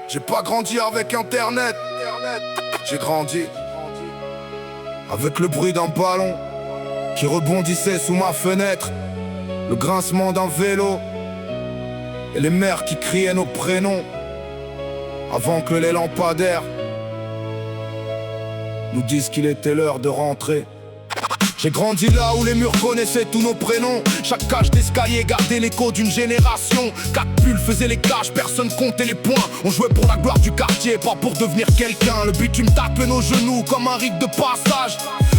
J'ai pas grandi avec internet, j'ai grandi avec le bruit d'un ballon qui rebondissait sous ma fenêtre, le grincement d'un vélo et les mères qui criaient nos prénoms avant que les lampadaires nous disent qu'il était l'heure de rentrer. J'ai grandi là où les murs connaissaient tous nos prénoms. Chaque cage d'escalier gardait l'écho d'une génération. 4 pulls faisaient les cages, personne comptait les points. On jouait pour la gloire du quartier, pas pour devenir quelqu'un. Le bitume tapait nos genoux comme un rite de passage.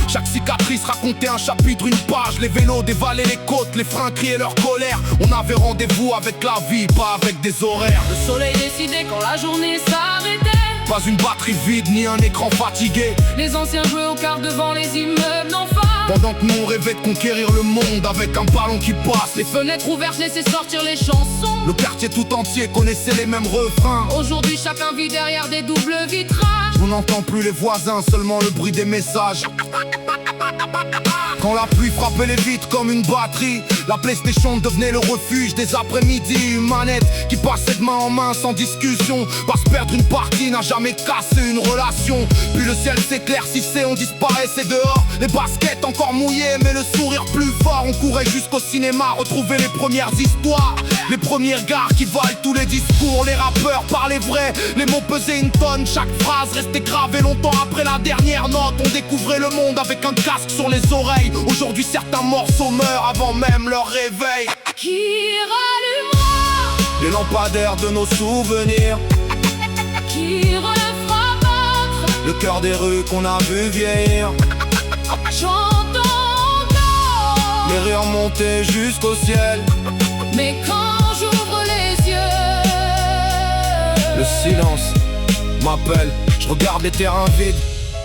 Chaque cicatrice racontait un chapitre, une page. Les vélos dévalaient les côtes, les freins criaient leur colère. On avait rendez-vous avec la vie, pas avec des horaires. Le soleil décidait quand la journée s'arrêtait. Pas une batterie vide, ni un écran fatigué. Les anciens jouaient au quart devant les immeubles d'en face. Pendant que nous on rêvait de conquérir le monde avec un ballon qui passe. Les fenêtres ouvertes laissaient sortir les chansons. Le quartier tout entier connaissait les mêmes refrains. Aujourd'hui chacun vit derrière des doubles vitrages. On n'entend plus les voisins, seulement le bruit des messages. Quand la pluie frappait les vitres comme une batterie, la PlayStation devenait le refuge des après-midi. Une manette qui passait de main en main sans discussion, parce que perdre une partie n'a jamais cassé une relation. Puis le ciel s'éclaircissait, on disparaissait dehors. Les baskets encore mouillées mais le sourire plus fort. On courait jusqu'au cinéma, retrouver les premières histoires, les premiers regards qui valent tous les discours. Les rappeurs parlaient vrai, les mots pesaient une tonne. Chaque phrase restait gravée longtemps après la dernière note. On découvrait le monde avec un casque sur les oreilles. Aujourd'hui certains morceaux meurent avant même leur réveil. Qui rallumera les lampadaires de nos souvenirs? Qui refera battre le cœur des rues qu'on a vu vieillir? J'entends encore les rires monter jusqu'au ciel. Mais quand j'ouvre les yeux, le silence m'appelle. Je regarde les terrains vides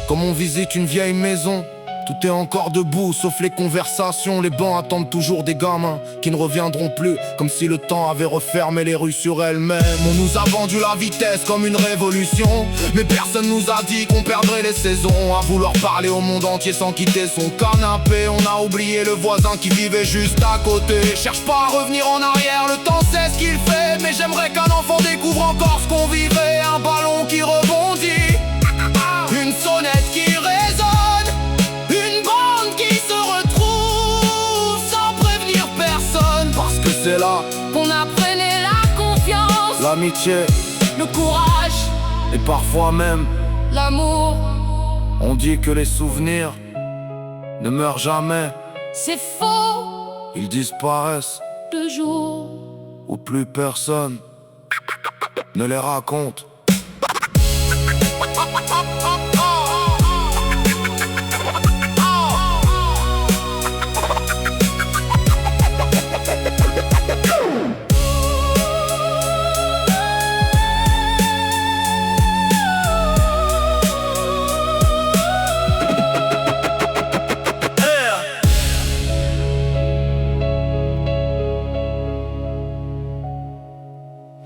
comme on visite une vieille maison. Tout est encore debout, sauf les conversations. Les bancs attendent toujours des gamins qui ne reviendront plus, comme si le temps avait refermé les rues sur elles-mêmes. On nous a vendu la vitesse comme une révolution, mais personne nous a dit qu'on perdrait les saisons. À vouloir parler au monde entier sans quitter son canapé, on a oublié le voisin qui vivait juste à côté. Cherche pas à revenir en arrière, le temps sait ce qu'il fait. Mais j'aimerais qu'un enfant découvre encore ce qu'on vivait. Un ballon qui rebondit, une sonnette qui résonne, c'est là qu'on apprenait la confiance, l'amitié, le courage et parfois même l'amour. On dit que les souvenirs ne meurent jamais. C'est faux, ils disparaissent de jour où plus personne ne les raconte.